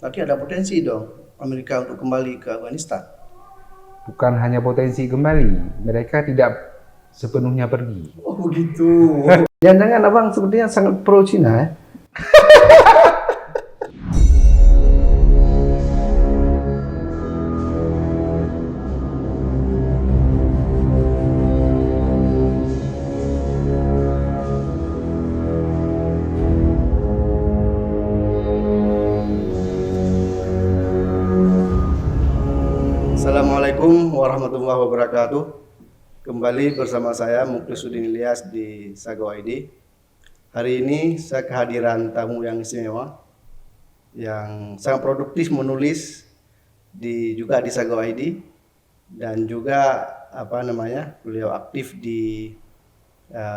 Berarti ada potensi dong Amerika untuk kembali ke Afghanistan. Bukan hanya potensi kembali, mereka tidak sepenuhnya pergi. Oh begitu. Jangan-jangan abang sepertinya sangat pro Cina ya? Assalamualaikum warahmatullahi wabarakatuh. Kembali bersama saya Muklisuddin Ilyas di Sago ID. Hari ini saya kehadiran tamu yang istimewa, yang sangat produktif menulis juga di Sago ID, dan juga beliau aktif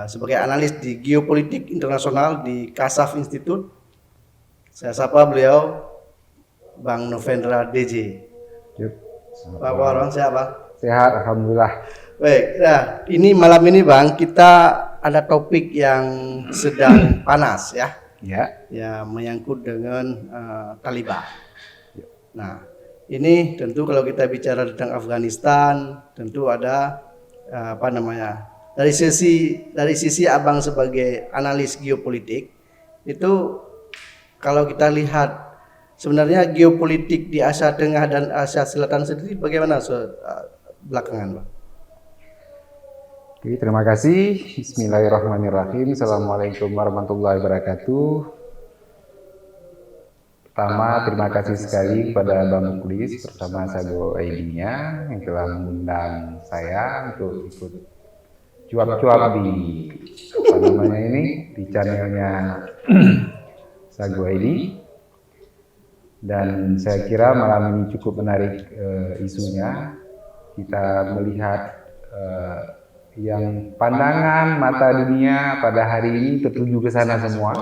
sebagai analis di geopolitik internasional di Kasaf Institute. Saya sapa beliau, Bang Novendra DJ. Pak Warong, siapa? Sehat, alhamdulillah. Baik, nah ini malam ini Bang, kita ada topik yang sedang panas ya. Ya, menyangkut dari Taliban. Nah, ini tentu kalau kita bicara tentang Afghanistan, tentu ada dari sisi abang sebagai analis geopolitik, itu kalau kita lihat sebenarnya geopolitik di Asia Tengah dan Asia Selatan sendiri bagaimana belakangan, Bang? Oke, terima kasih. Bismillahirrahmanirrahim. Assalamualaikum warahmatullahi wabarakatuh. Pertama, terima kasih sekali kepada Bang Muklis bersama Sago ID-nya yang telah mengundang saya untuk ikut cuap-cuap di di channelnya Sago ID. Dan saya kira malam ini cukup menarik isunya. Kita melihat yang pandangan mata dunia pada hari ini tertuju ke sana semua,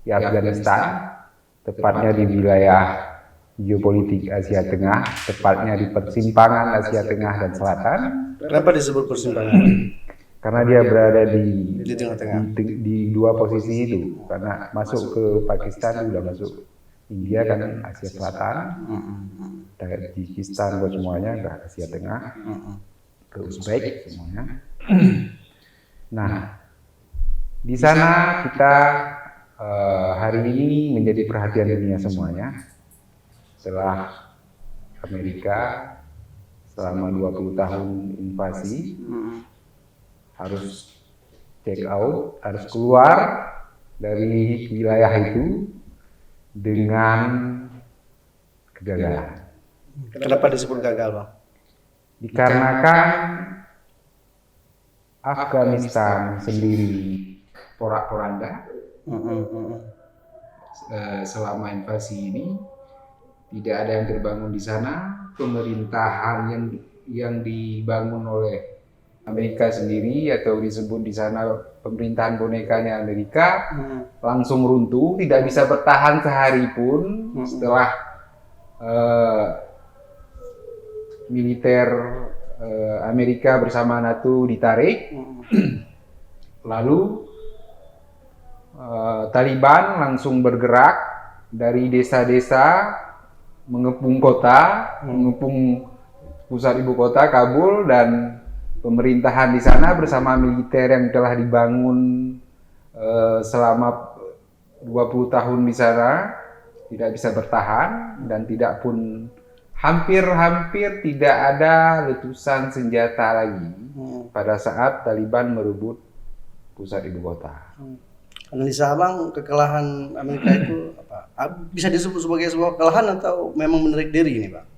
di Afghanistan, tepatnya di wilayah geopolitik Asia Tengah, tepatnya di persimpangan Asia Tengah dan Selatan. Kenapa disebut persimpangan? Karena dia berada di tengah-tengah, di dua posisi itu, karena masuk ke Pakistan sudah masuk India kan Asia Selatan, Tajikistan buat semuanya ke Asia Tengah, ke Uzbek semuanya. Nah, di sana kita hari ini menjadi perhatian dunia semuanya setelah Amerika selama 20 tahun invasi harus check out, harus keluar dari wilayah itu dengan kegagalan. Kenapa disebut gagal, Bang? Dikarenakan Afghanistan sendiri porak-poranda selama invasi ini, tidak ada yang terbangun di sana. Pemerintahan yang dibangun oleh Amerika sendiri atau disebut di sana pemerintahan bonekanya Amerika langsung runtuh, tidak bisa bertahan sehari pun setelah militer Amerika bersama NATO ditarik. Lalu Taliban langsung bergerak dari desa-desa mengepung kota, mengepung pusat ibu kota Kabul, dan pemerintahan di sana bersama militer yang telah dibangun selama 20 tahun di sana tidak bisa bertahan, dan tidak pun hampir tidak ada letusan senjata lagi pada saat Taliban merebut pusat ibu kota. Analisa Abang, kekalahan Amerika itu bisa disebut sebagai sebuah kekalahan atau memang menarik diri ini, Bang?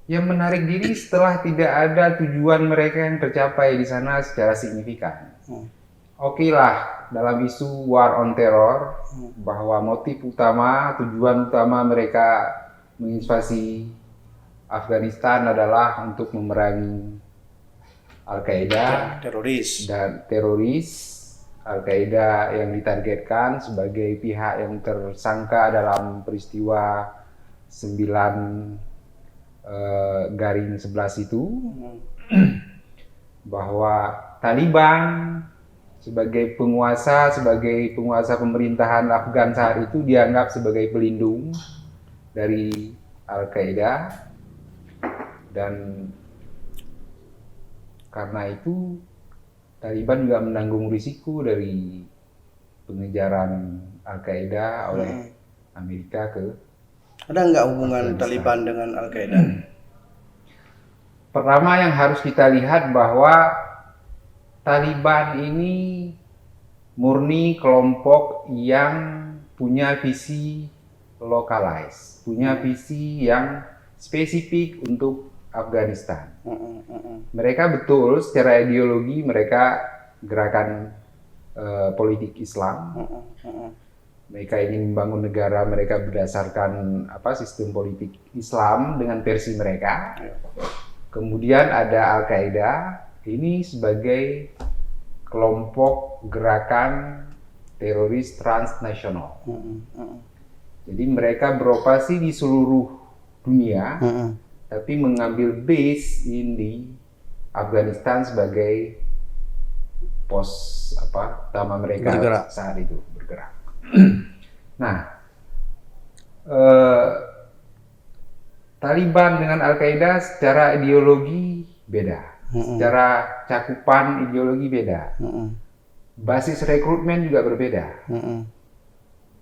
Yang menarik diri setelah tidak ada tujuan mereka yang tercapai di sana secara signifikan. Oke lah, dalam isu war on terror, bahwa motif utama, tujuan utama mereka menginvasi Afghanistan adalah untuk memerangi Al-Qaeda dan teroris. Al-Qaeda yang ditargetkan sebagai pihak yang tersangka dalam peristiwa 9/11 itu, bahwa Taliban sebagai penguasa pemerintahan Afgan saat itu dianggap sebagai pelindung dari Al-Qaeda, dan karena itu Taliban juga menanggung risiko dari pengejaran Al-Qaeda oleh Amerika ke Ada nggak hubungan Afghanistan. Taliban dengan Al-Qaeda? Pertama yang harus kita lihat bahwa Taliban ini murni kelompok yang punya visi localized, punya visi yang spesifik untuk Afghanistan. Mereka betul secara ideologi mereka gerakan politik Islam. Mereka ingin membangun negara mereka berdasarkan sistem politik Islam dengan versi mereka. Kemudian ada Al-Qaeda, ini sebagai kelompok gerakan teroris transnasional. Jadi mereka beroperasi di seluruh dunia, tapi mengambil base di Afghanistan sebagai pos utama mereka Bergerak. saat itu bergerak. Nah, Taliban dengan Al-Qaeda secara ideologi beda, secara cakupan ideologi beda, basis rekrutmen juga berbeda.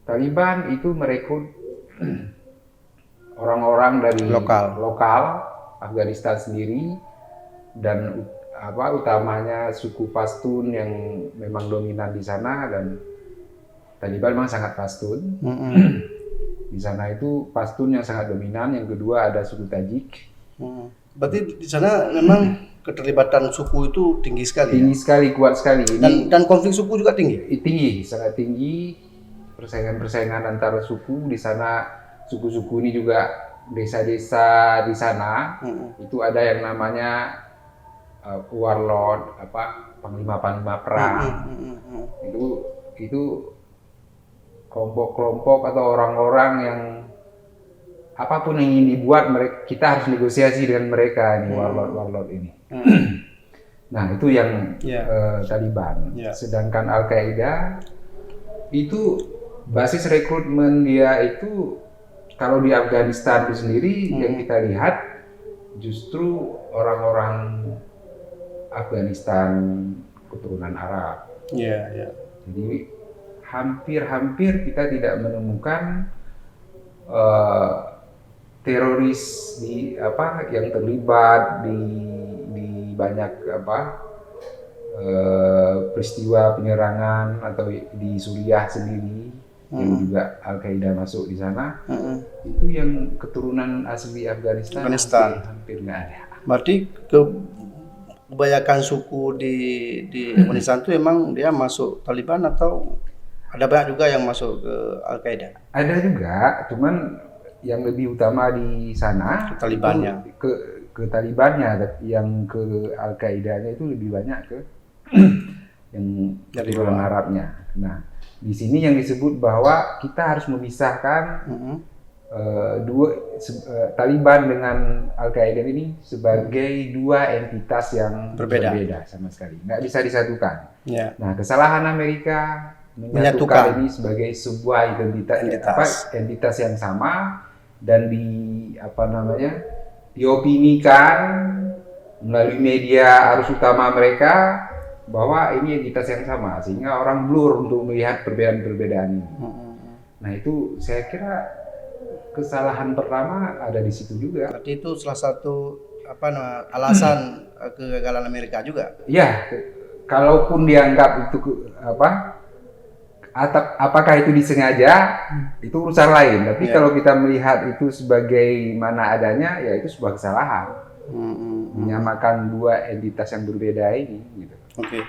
Taliban itu merekrut orang-orang dari lokal Afghanistan sendiri, dan utamanya suku Pashtun yang memang dominan di sana, dan Taliban memang sangat Pashtun. Di sana itu Pashtun yang sangat dominan. Yang kedua ada suku Tajik. Berarti di sana memang keterlibatan suku itu tinggi sekali. Tinggi sekali, kuat sekali. Dan konflik suku juga tinggi. Tinggi, sangat tinggi. Persaingan antara suku di sana. Suku-suku ini juga desa-desa di sana itu ada yang namanya warlord, panglima-panglima perang. Itu kelompok-kelompok atau orang-orang yang apapun yang ingin dibuat, kita harus negosiasi dengan mereka nih, warlord ini. Nah, itu yang Taliban. Sedangkan Al-Qaeda itu basis rekrutmen dia itu, kalau di Afghanistan itu sendiri yang kita lihat justru orang-orang Afghanistan keturunan Arab. Jadi hampir kita tidak menemukan teroris yang terlibat di banyak peristiwa penyerangan atau di Suriah sendiri yang juga Al-Qaeda masuk di sana. Itu yang keturunan asli Afghanistan. Hampir nggak ada. Berarti kebanyakan suku di Afghanistan itu emang dia masuk Taliban, atau ada banyak juga yang masuk ke Al-Qaeda? Ada juga, cuman yang lebih utama di sana ke Talibannya. Ke Talibannya, yang ke Al-Qaedanya itu lebih banyak ke yang keturunan Arabnya. Nah, di sini yang disebut bahwa kita harus memisahkan Taliban dengan Al-Qaeda ini sebagai dua entitas yang berbeda sama sekali, nggak bisa disatukan. Nah, kesalahan Amerika menyatukan ini sebagai sebuah entitas yang sama, dan diopinikan melalui media arus utama mereka bahwa ini entitas yang sama, sehingga orang blur untuk melihat perbedaan-perbedaan ini. Nah, itu saya kira kesalahan pertama ada di situ juga. Berarti itu salah satu alasan kegagalan Amerika juga. Ya, kalaupun dianggap itu apakah itu disengaja, itu urusan lain. Tapi kalau kita melihat itu sebagai mana adanya, ya itu sebuah kesalahan. Menyamakan dua entitas yang berbeda ini. Gitu. Oke.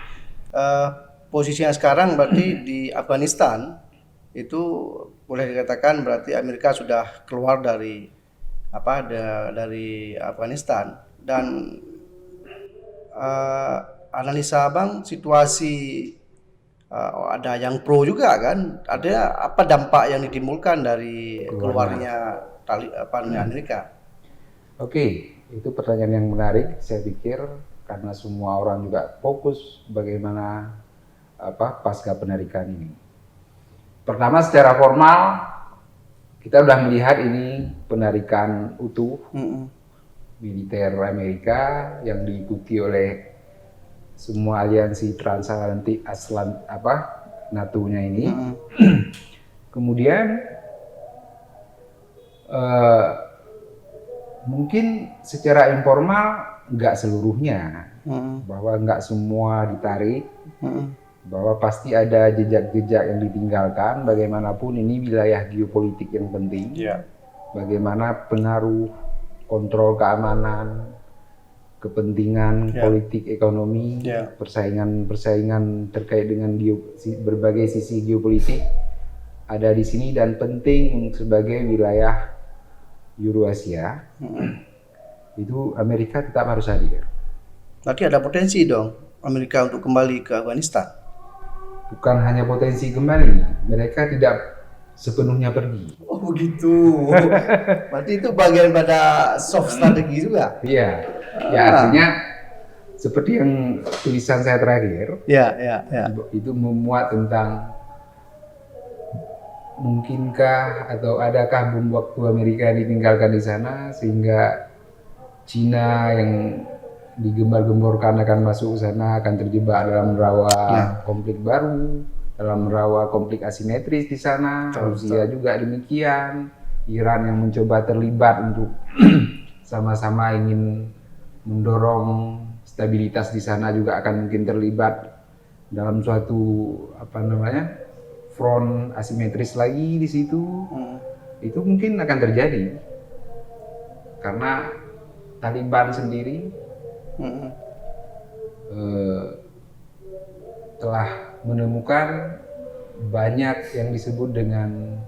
Posisinya sekarang berarti di Afghanistan itu boleh dikatakan berarti Amerika sudah keluar dari dari Afghanistan. Dan analisa Abang, situasi ada yang pro juga kan? Ada apa dampak yang ditimbulkan dari keluarnya Amerika? Oke, itu pertanyaan yang menarik. Saya pikir karena semua orang juga fokus bagaimana pasca penarikan ini. Pertama, secara formal kita sudah melihat ini penarikan utuh militer Amerika yang diikuti oleh semua aliansi transatlantik NATO-nya ini. Kemudian mungkin secara informal nggak seluruhnya, bahwa nggak semua ditarik, bahwa pasti ada jejak-jejak yang ditinggalkan. Bagaimanapun ini wilayah geopolitik yang penting. Bagaimana pengaruh kontrol keamanan, kepentingan politik ekonomi, persaingan terkait dengan berbagai sisi geopolitik ada di sini, dan penting sebagai wilayah Eurasia. Itu Amerika tetap harus hadir. Berarti ada potensi dong Amerika untuk kembali ke Afghanistan. Bukan hanya potensi kembali, mereka tidak sepenuhnya pergi. Oh begitu. Berarti itu bagian pada soft strategi juga. Iya. Ya artinya seperti yang tulisan saya terakhir. Ya. Itu memuat tentang mungkinkah atau adakah bom waktu Amerika ditinggalkan di sana sehingga Cina yang digembar-gemborkan akan masuk ke sana akan terjebak dalam rawa konflik baru, dalam rawa konflik asimetris di sana. Rusia juga demikian, Iran yang mencoba terlibat untuk sama-sama ingin mendorong stabilitas di sana juga akan mungkin terlibat dalam suatu front asimetris lagi di situ. Itu mungkin akan terjadi karena Taliban sendiri telah menemukan banyak yang disebut dengan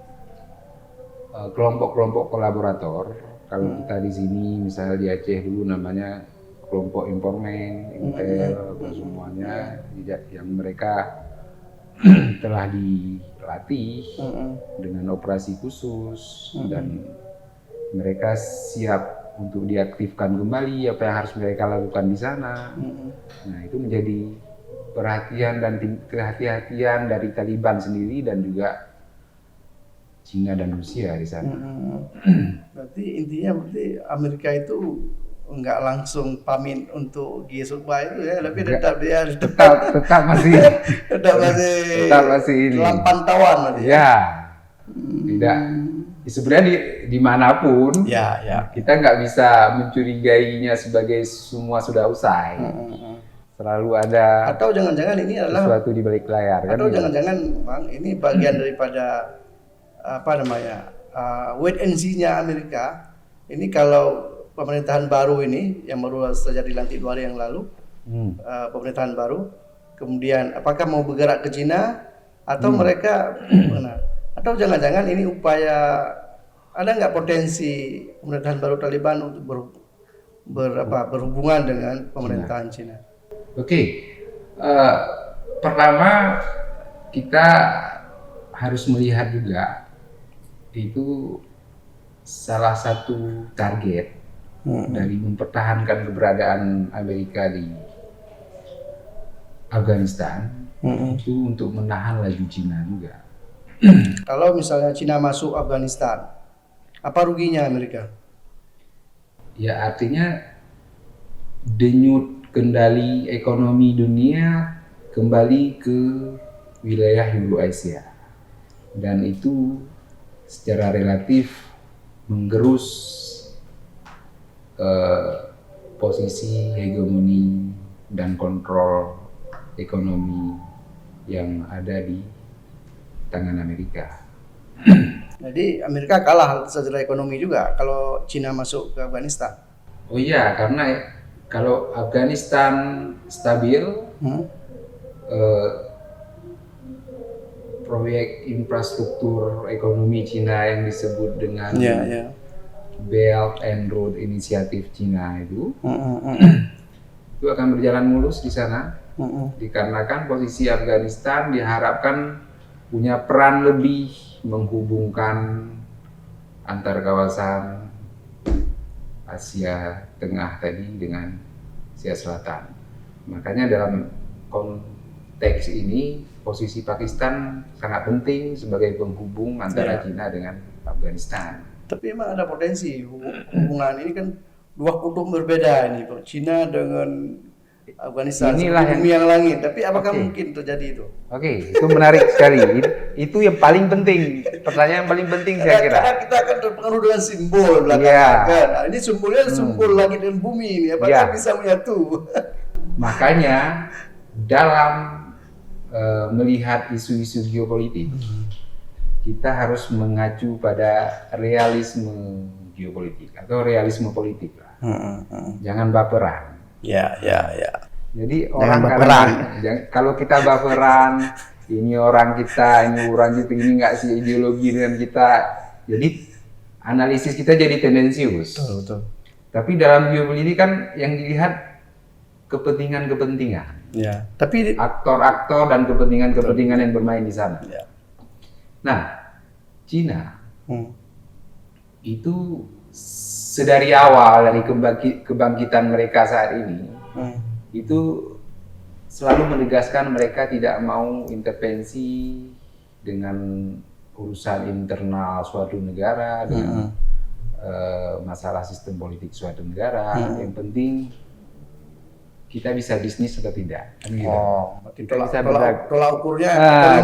kelompok-kelompok kolaborator. Kalau kita di sini, misalnya di Aceh dulu namanya kelompok informan, intel, semuanya yang mereka telah dilatih dengan operasi khusus dan mereka siap untuk diaktifkan kembali apa yang harus mereka lakukan di sana. Nah, itu menjadi perhatian dan kehati-hatian dari Taliban sendiri dan juga Cina dan Rusia di sana. Berarti intinya Amerika itu enggak langsung pamit untuk G-Subba itu ya, tapi tetap dia tetap masih dalam pantauan berarti. Ya. Tidak. Sebenarnya dimanapun kita nggak bisa mencurigainya sebagai semua sudah usai. Selalu ada atau jangan-jangan ini adalah sesuatu di balik layar. Atau jangan-jangan Bang ini bagian daripada wait and see-nya Amerika. Ini kalau pemerintahan baru ini yang baru saja dilantik 2 hari yang lalu, pemerintahan baru, kemudian apakah mau bergerak ke Cina atau mereka atau jangan-jangan ini upaya, ada nggak potensi pemerintahan baru Taliban untuk berhubungan dengan pemerintahan Cina? Oke. Pertama kita harus melihat juga itu salah satu target dari mempertahankan keberadaan Amerika di Afghanistan itu untuk menahan laju Cina juga. Kalau misalnya Cina masuk Afghanistan, apa ruginya Amerika? Ya artinya denyut kendali ekonomi dunia kembali ke wilayah Eurasia, dan itu secara relatif menggerus posisi hegemoni dan kontrol ekonomi yang ada di tangan Amerika. Jadi Amerika kalah secara ekonomi juga kalau Cina masuk ke Afghanistan. Oh iya, karena kalau Afghanistan stabil, proyek infrastruktur ekonomi Cina yang disebut dengan Belt and Road Initiative Cina itu akan berjalan mulus di sana. Dikarenakan posisi Afghanistan diharapkan punya peran lebih menghubungkan antar kawasan Asia Tengah tadi dengan Asia Selatan. Makanya dalam konteks ini posisi Pakistan sangat penting sebagai penghubung antara Cina dengan Afghanistan. Tapi memang ada potensi hubungan ini kan dua kutub berbeda ini, Cina dengan Afghanistan. Inilah bumi yang langit. Tapi apakah mungkin terjadi itu? Oke, itu menarik sekali. Itu yang paling penting. Pertanyaan yang paling penting saya kira. Karena kita akan terpengaruh dengan simbol belakangan. Nah, ini simbolnya simbol langit dan bumi ini. Apakah bisa menyatu? Makanya dalam melihat isu-isu geopolitik, kita harus mengacu pada realisme geopolitik atau realisme politik lah. Jangan baperan. Ya. Jadi orang kadang kalau kita baperan, ini orang kita, ini orang kita, ini nggak sih ideologi dengan kita. Jadi analisis kita jadi tendensius. Betul. Tapi dalam geopolitik kan yang dilihat kepentingan-kepentingan. Ya. Tapi aktor-aktor dan kepentingan-kepentingan yang bermain di sana. Ya. Nah, Cina itu sedari awal dari kebangkitan mereka saat ini itu selalu menegaskan mereka tidak mau intervensi dengan urusan internal suatu negara, dengan masalah sistem politik suatu negara. Yang penting kita bisa bisnis atau tidak. Tolak ukurnya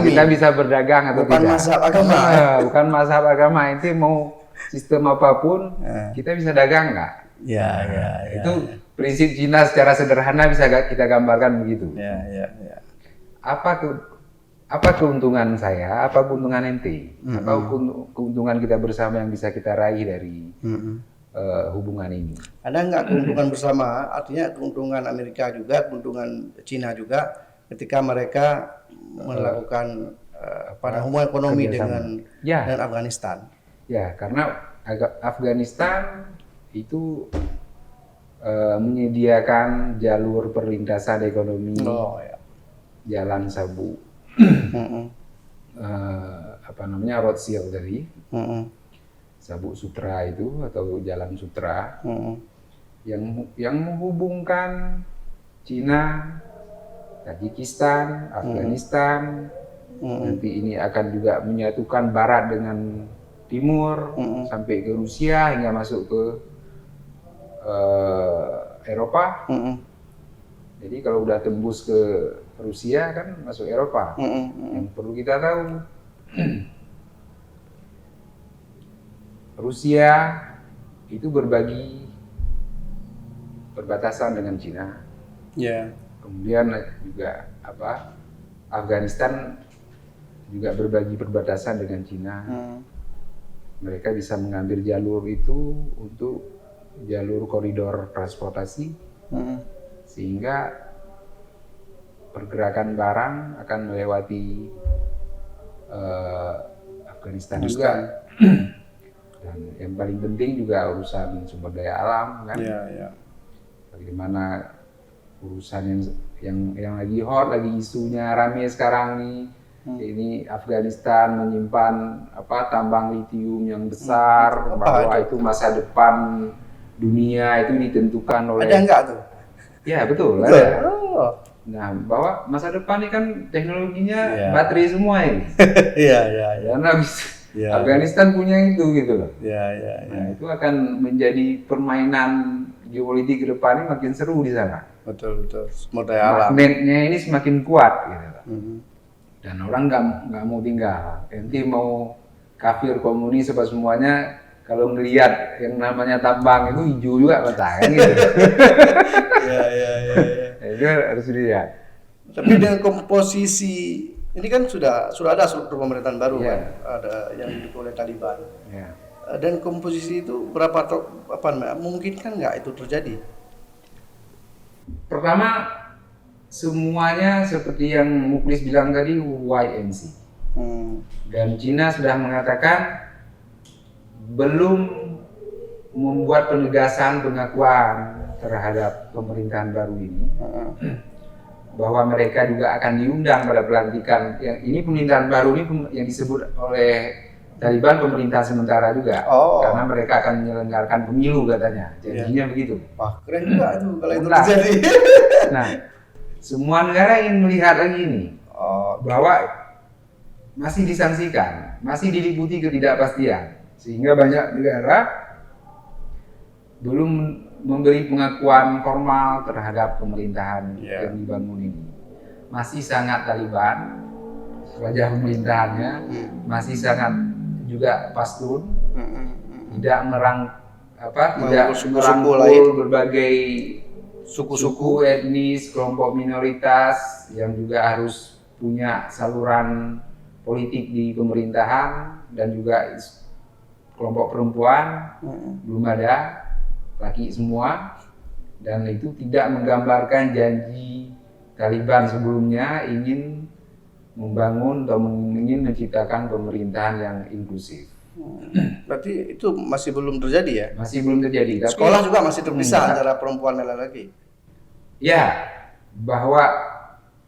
kita bisa berdagang atau bukan tidak. mazhab agama. Bukan mazhab agama. Itu mau sistem apapun, kita bisa dagang nggak? Ya. Itu prinsip Cina secara sederhana bisa kita gambarkan begitu. Ya. Apa keuntungan saya? Apa keuntungan ente? Apa keuntungan kita bersama yang bisa kita raih dari hubungan ini? Ada nggak keuntungan bersama? Artinya keuntungan Amerika juga, keuntungan Cina juga, ketika mereka melakukan hubungan ekonomi dengan Afghanistan. Ya, karena Afghanistan itu menyediakan jalur perlintasan ekonomi, jalan sabuk, Road Seal tadi, sabuk sutra itu atau jalan sutra, yang menghubungkan Cina, Tajikistan, Afghanistan. Nanti ini akan juga menyatukan Barat dengan Timur sampai ke Rusia hingga masuk ke Eropa. Jadi kalau udah tembus ke Rusia kan masuk Eropa. Yang perlu kita tahu, Rusia itu berbatasan dengan Cina. Kemudian juga Afghanistan juga berbagi perbatasan dengan Cina. Mereka bisa mengambil jalur itu untuk jalur koridor transportasi, sehingga pergerakan barang akan melewati Afghanistan juga. Dan yang paling penting juga urusan sumber daya alam kan. Bagaimana urusan yang lagi hot, lagi isunya rame sekarang nih. Ini Afghanistan menyimpan tambang litium yang besar, bahwa itu masa depan dunia itu ditentukan oleh. Ada enggak tuh? Ya betul. Ada. Nah, bahwa masa depan ini kan teknologinya baterai semua ini. Karena Afghanistan punya itu gitu loh. Nah, itu akan menjadi permainan geopolitik ke depan ini makin seru di sana. Betul. Sumber daya alam. Magnetnya ini semakin kuat gitu. Dan orang nggak mau tinggal. Nanti mau kafir komunis apa semuanya, kalau ngelihat yang namanya tambang itu hijau juga mata kan gitu. Itu harus dilihat. Tapi dengan komposisi ini kan sudah ada struktur pemerintahan baru kan, ada yang didukung oleh Taliban. Dan komposisi itu mungkin kan nggak itu terjadi? Pertama, semuanya seperti yang Muklis bilang tadi, wait and see. Dan Cina sudah mengatakan belum membuat penegasan pengakuan terhadap pemerintahan baru ini, bahwa mereka juga akan diundang pada pelantikan. Yang ini pemerintahan baru ini yang disebut oleh Taliban pemerintah sementara juga, karena mereka akan menyelenggarakan pemilu katanya. Jadinya begitu. Wah, keren juga itu kalau itu terjadi. Nah, semua negara ingin melihat lagi ini Oh, bahwa masih disangsikan, masih diliputi ketidakpastian, sehingga banyak negara belum memberi pengakuan formal terhadap pemerintahan Ya. yang dibangun ini. Masih sangat Taliban, wajah pemerintahannya, masih sangat juga Pashtun, tidak tidak Merangkul suku-suku merangkul lain. berbagai Suku-suku. suku etnis, kelompok minoritas yang juga harus punya saluran politik di pemerintahan, dan juga kelompok perempuan belum ada, laki semua, dan itu tidak menggambarkan janji Taliban sebelumnya ingin membangun atau ingin menciptakan pemerintahan yang inklusif. Berarti itu masih belum terjadi ya? Masih belum terjadi. Tapi Sekolah juga masih terpisah Hmm. antara perempuan dan laki-laki. ya, bahwa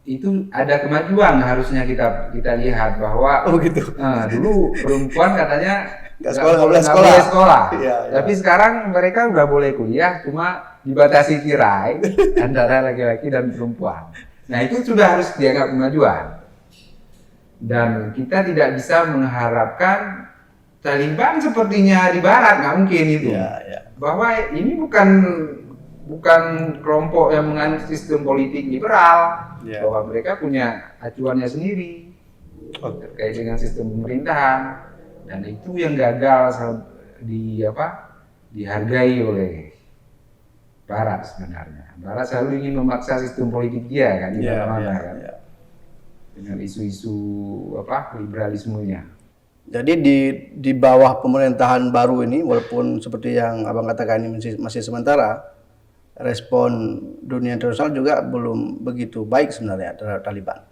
itu ada kemajuan harusnya kita lihat bahwa Oh gitu. dulu perempuan katanya Nggak boleh nggak boleh sekolah. Iya, iya. Tapi sekarang mereka udah boleh kuliah, cuma dibatasi tirai antara laki-laki dan perempuan. Nah itu sudah harus dianggap kemajuan. Dan kita tidak bisa mengharapkan Taliban sepertinya di Barat, nggak mungkin itu. Iya, iya. Bahwa ini bukan kelompok yang menganut sistem politik liberal, Ya. bahwa mereka punya acuannya sendiri terkait dengan sistem pemerintahan, dan itu yang gagal dihargai oleh Barat sebenarnya. Barat selalu ingin memaksa sistem politik dia kan di Iya, mana-mana iya, kan, iya. dengan isu-isu liberalismenya. Jadi di bawah pemerintahan baru ini, walaupun seperti yang abang katakan ini masih sementara, respon dunia internasional juga belum begitu baik sebenarnya terhadap Taliban.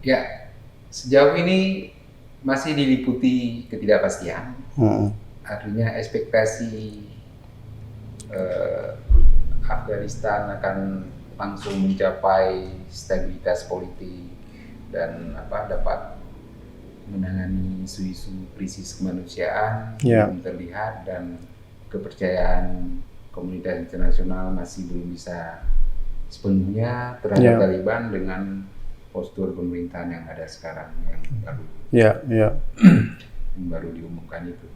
Ya, sejauh ini masih diliputi ketidakpastian. Artinya ekspektasi Afghanistan akan langsung mencapai stabilitas politik dan dapat menangani isu-isu krisis kemanusiaan Ya. belum terlihat, dan kepercayaan komunitas internasional masih belum bisa sepenuhnya terhadap Ya. Taliban dengan postur pemerintahan yang ada sekarang yang Ya, ya. baru diumumkan itu.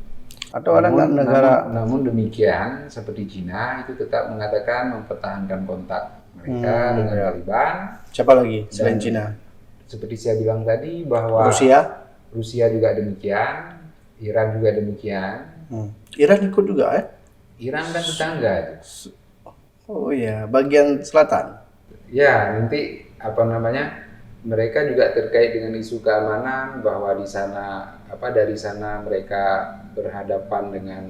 Atau ada nggak negara? Namun demikian, seperti Cina itu tetap mengatakan mempertahankan kontak mereka dengan ya. Taliban. Siapa lagi selain Dan Cina? Seperti saya bilang tadi bahwa Rusia juga demikian, Iran juga demikian. Iran ikut juga ya? Iran kan tetangga. Oh iya, bagian selatan. Ya, nanti mereka juga terkait dengan isu keamanan, bahwa di sana dari sana mereka berhadapan dengan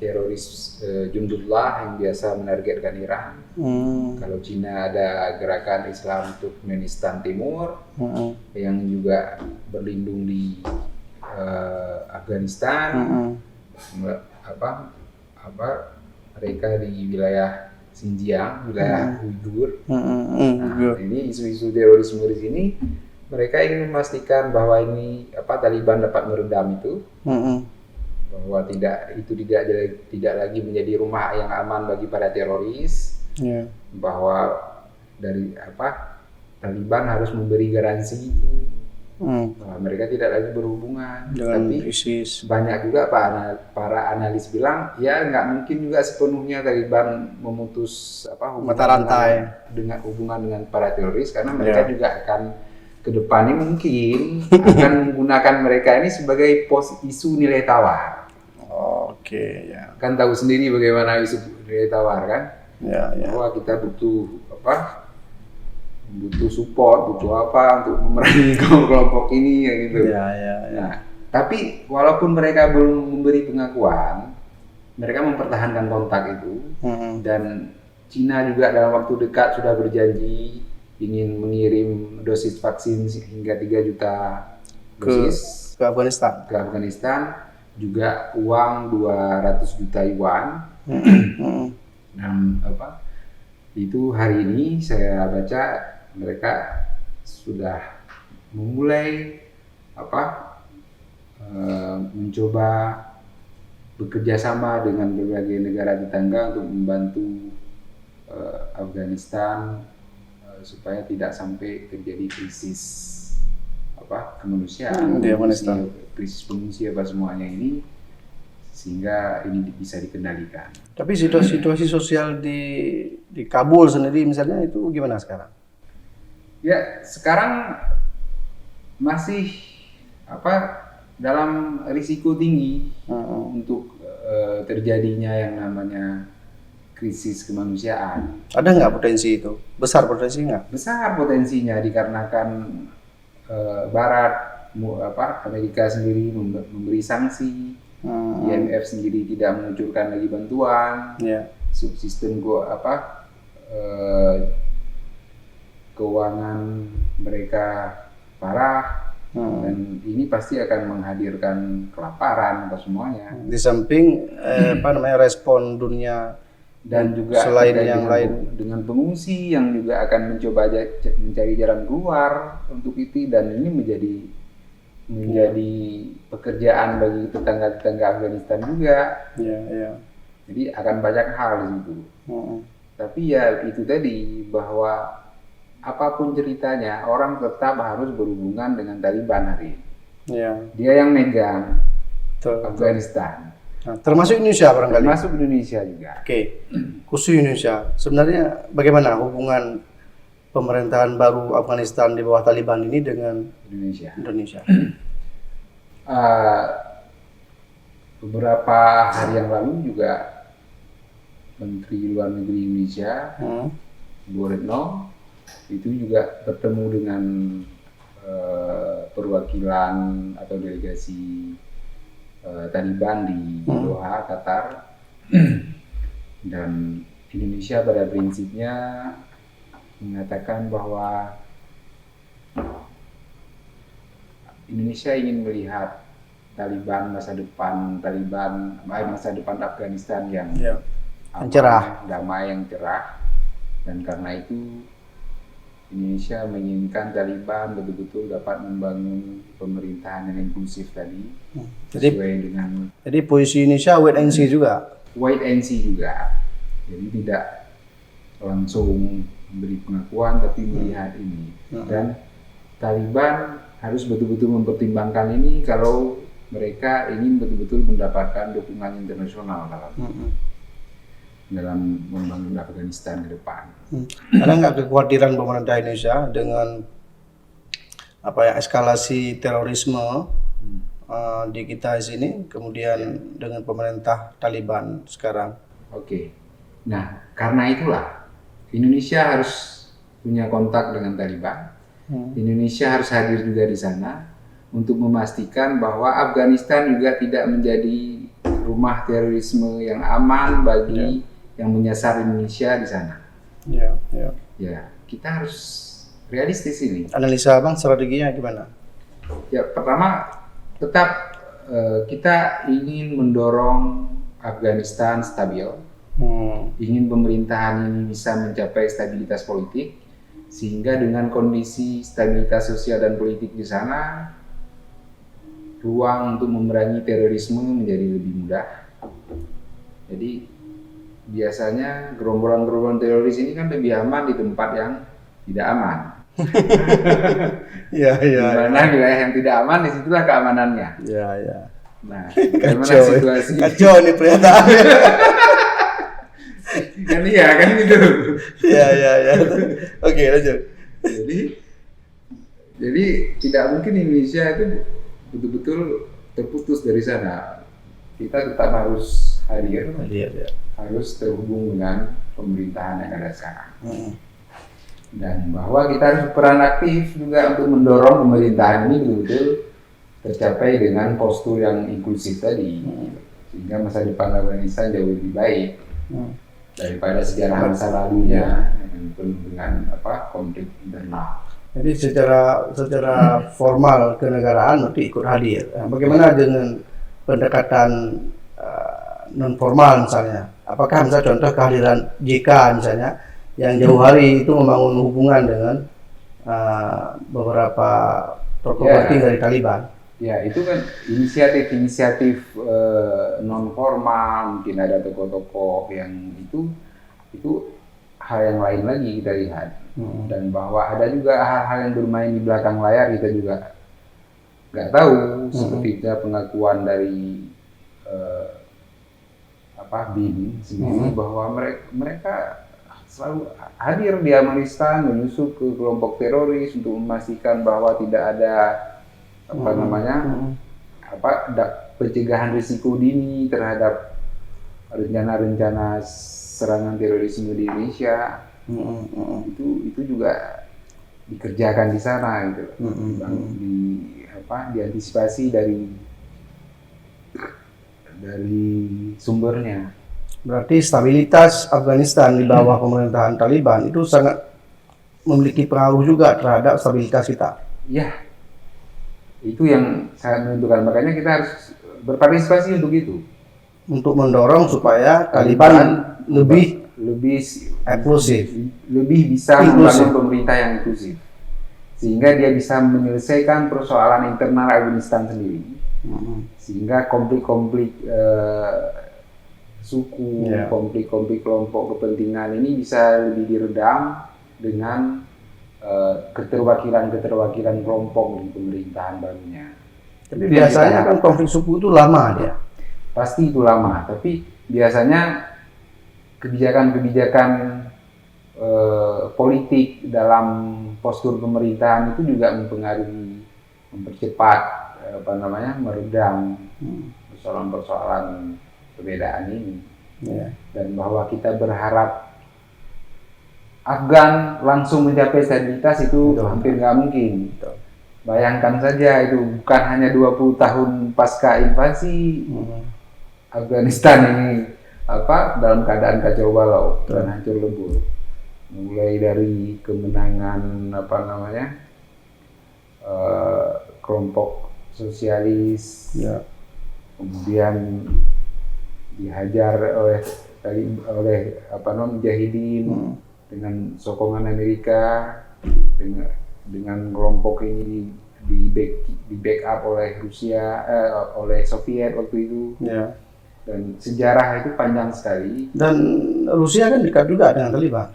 teroris Jundullah yang biasa menargetkan Iran. Kalau Cina ada gerakan Islam Turkmenistan Timur yang juga berlindung di Afghanistan. Mereka di wilayah Xinjiang, wilayah Uighur. Nah, ini isu-isu terorisme di sini, mereka ingin memastikan bahwa ini Taliban dapat meredam itu, bahwa tidak lagi menjadi rumah yang aman bagi para teroris, bahwa dari Taliban harus memberi garansi itu, bahwa mereka tidak lagi berhubungan. Dengan Tapi ISIS. banyak juga para analis bilang ya nggak mungkin juga sepenuhnya Taliban memutus Mata rantai dengan hubungan dengan para teroris, karena mereka juga akan kedepannya mungkin akan menggunakan mereka ini sebagai isu nilai tawar. Oke, ya. Kan tahu sendiri bagaimana isu nilai tawar kan, bahwa kita butuh support, butuh untuk memerangi kelompok ini gitu. Nah, tapi walaupun mereka belum memberi pengakuan, mereka mempertahankan kontak itu, dan Cina juga dalam waktu dekat sudah berjanji ingin mengirim dosis vaksin hingga 3 juta dosis ke Afghanistan, juga uang 200 juta yuan. Dan itu hari ini saya baca mereka sudah memulai mencoba bekerja sama dengan berbagai negara tetangga untuk membantu Afghanistan supaya tidak sampai terjadi krisis kemanusiaan, di Afghanistan. krisis pengungsi apa semuanya ini, sehingga ini bisa dikendalikan. Tapi situasi sosial di Kabul sendiri misalnya itu gimana sekarang? Ya, sekarang masih dalam risiko tinggi untuk terjadinya yang namanya krisis kemanusiaan. Ada nggak potensi itu? Besar potensi nggak? Besar potensinya dikarenakan Barat, Amerika sendiri memberi sanksi, IMF sendiri tidak mengucurkan lagi bantuan, subsistem keuangan mereka parah, dan ini pasti akan menghadirkan kelaparan atau semuanya. Di samping respon dunia dan juga selain yang lain dengan pengungsi yang juga akan mencoba mencari jalan keluar untuk itu, dan ini menjadi pekerjaan bagi tetangga-tetangga Afghanistan juga. Jadi akan banyak hal di situ. Tapi ya itu tadi, bahwa apapun ceritanya orang tetap harus berhubungan dengan Taliban hari ini. Dia yang megang Afghanistan. Nah, termasuk Indonesia barangkali. Termasuk Indonesia juga. Oke, khusus Indonesia. Sebenarnya bagaimana hubungan pemerintahan baru Afghanistan di bawah Taliban ini dengan Indonesia? Beberapa hari yang lalu juga Menteri Luar Negeri Indonesia, Bu Retno, itu juga bertemu dengan perwakilan atau delegasi Taliban di Doha, Qatar. Dan Indonesia pada prinsipnya mengatakan bahwa Indonesia ingin melihat masa depan Afghanistan yang cerah, damai, yang cerah, dan karena itu Indonesia menginginkan Taliban betul-betul dapat membangun pemerintahan yang inklusif tadi, sesuai dengan. Jadi posisi Indonesia wait and see juga. Jadi tidak langsung memberi pengakuan, tapi melihat ini. Dan Taliban harus betul-betul mempertimbangkan ini kalau mereka ingin betul-betul mendapatkan dukungan internasional dalam membangun Afghanistan ke depan. Ada nggak kekhawatiran pemerintah Indonesia dengan eskalasi terorisme di kita di sini, kemudian dengan pemerintah Taliban sekarang? Oke. Nah, karena itulah Indonesia harus punya kontak dengan Taliban. Indonesia harus hadir juga di sana untuk memastikan bahwa Afghanistan juga tidak menjadi rumah terorisme yang aman bagi yang menyasar Indonesia di sana. Ya, kita harus realistis ini. Analisa Abang strateginya gimana? Ya, pertama tetap kita ingin mendorong Afghanistan stabil, ingin pemerintahan ini bisa mencapai stabilitas politik, sehingga dengan kondisi stabilitas sosial dan politik di sana, ruang untuk memerangi terorisme menjadi lebih mudah. Jadi biasanya gerombolan-gerombolan teroris ini kan lebih aman di tempat yang tidak aman. Di mana wilayah yang tidak aman, disitulah keamanannya. Nah, kacau nih pernyataan. kan gitu. Oke, lanjut. Jadi tidak mungkin Indonesia itu betul-betul terputus dari sana. Kita tetap harus hadir. Harus terhubung dengan pemerintahan yang ada sekarang. Dan bahwa kita harus berperan aktif juga untuk mendorong pemerintahan ini betul-betul tercapai dengan postur yang inklusif tadi, sehingga masa depan Afghanistan jauh lebih baik daripada sejarah masa lalunya yang penuh dengan konflik internal. Jadi secara formal kenegaraan nanti ikut hadir. Bagaimana dengan pendekatan non formal misalnya? Apakah misalnya contoh kehadiran JK misalnya yang jauh hari itu membangun hubungan dengan beberapa tokoh penting dari Taliban? Ya, itu kan inisiatif non formal, mungkin ada tokoh-tokoh yang itu hal yang lain lagi kita lihat. Dan bahwa ada juga hal-hal yang bermain di belakang layar kita juga nggak tahu. Seperti pengakuan dari BIN sendiri bahwa mereka selalu hadir di Afghanistan menyusup ke kelompok teroris untuk memastikan bahwa tidak ada pencegahan risiko dini terhadap rencana-rencana serangan terorisme di Indonesia. Itu juga dikerjakan di sana gitu. Diantisipasi dari sumbernya. Berarti stabilitas Afghanistan di bawah pemerintahan Taliban itu sangat memiliki pengaruh juga terhadap stabilitas kita. Ya, itu yang sangat menentukan. Makanya kita harus berpartisipasi untuk itu. Untuk mendorong supaya Taliban lebih inklusif, lebih bisa membangun pemerintah yang inklusif, sehingga dia bisa menyelesaikan persoalan internal Afghanistan sendiri, sehingga konflik-konflik suku, konflik-konflik kelompok kepentingan ini bisa lebih diredam dengan keterwakilan kelompok di pemerintahan barunya. Tapi biasanya kan konflik suku itu lama dia. Pasti itu lama, tapi biasanya kebijakan-kebijakan politik dalam postur pemerintahan itu juga mempercepat meredam persoalan-persoalan perbedaan ini. Dan bahwa kita berharap Afgan langsung mencapai stabilitas itu hampir nggak mungkin. Bayangkan saja itu bukan hanya 20 tahun pasca invasi Afghanistan ini dalam keadaan kacau balau dan hancur lebur. Mulai dari kemenangan kelompok sosialis, kemudian dihajar oleh mujahidin dengan sokongan Amerika, dengan kelompok ini di backup oleh Rusia, oleh Soviet waktu itu. Dan sejarah itu panjang sekali. Dan Rusia kan dekat juga dengan Taliban.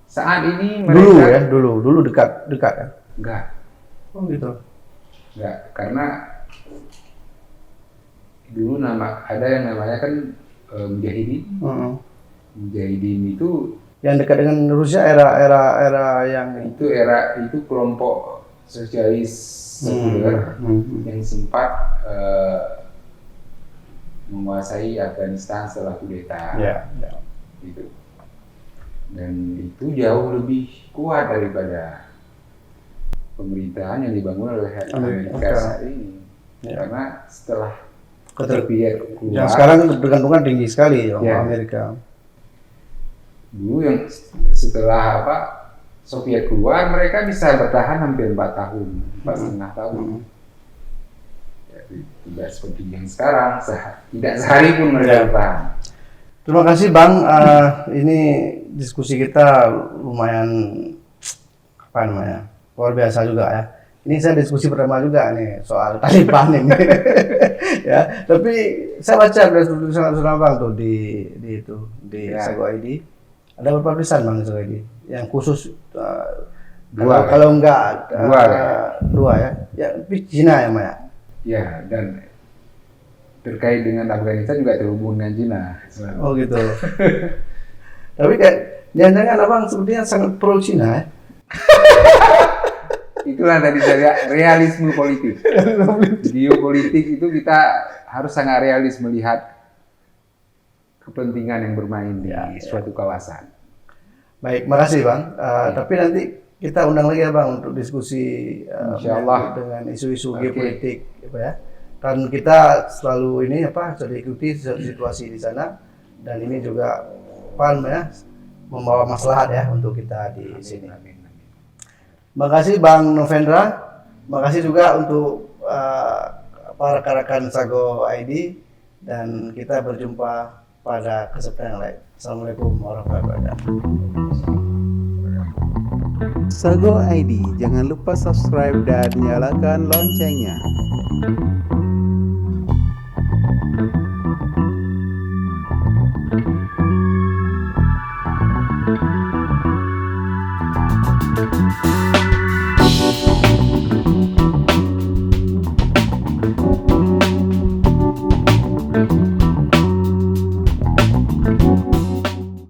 Saat ini mereka dulu dekat ya? Enggak. Oh gitu. Enggak, karena dulu ada yang namanya kan Mujahidin. Mujahidin itu yang dekat dengan Rusia era yang itu kelompok sosialis sekuler yang sempat menguasai Afghanistan setelah kudeta. Gitu. Dan itu jauh lebih kuat daripada pemerintahan yang dibangun oleh Amerika saat ini. Karena setelah Soviet keluar, yang sekarang ketergantungan tinggi sekali sama Amerika. Dulu yang setelah Soviet keluar, mereka bisa bertahan hampir 4 tahun, 4,5 tahun. Tidak seperti yang sekarang, tidak sehari pun mereka bertahan. Terima kasih Bang, ini diskusi kita lumayan luar biasa juga ya. Ini saya diskusi pertama juga nih soal Taliban ini. Ya, tapi saya baca tulisan Bang tuh di Sago ID. Ada beberapa tulisan Bang Sago ID yang khusus kalau enggak dua ya. Ya Cina ya Maya. Ya, dan terkait dengan Afghanistan juga terhubung dengan Cina. Oh gitu. Tapi kayak jangan-jangan Abang sepertinya sangat pro Cina ya? Itulah tadi saya realisme politik. Geopolitik itu kita harus sangat realis melihat kepentingan yang bermain di suatu kawasan. Baik, makasih Bang. Tapi nanti kita undang lagi ya Bang untuk diskusi Insyaallah dengan isu-isu geopolitik ya. Kan kita selalu sudah ikuti situasi di sana dan ini juga membawa maslahat ya untuk kita di sini. Makasih Bang Novendra. Makasih juga untuk para rekan-rekan Sago ID dan kita berjumpa pada kesempatan yang lain. Assalamualaikum warahmatullahi wabarakatuh. Sago ID, jangan lupa subscribe dan nyalakan loncengnya.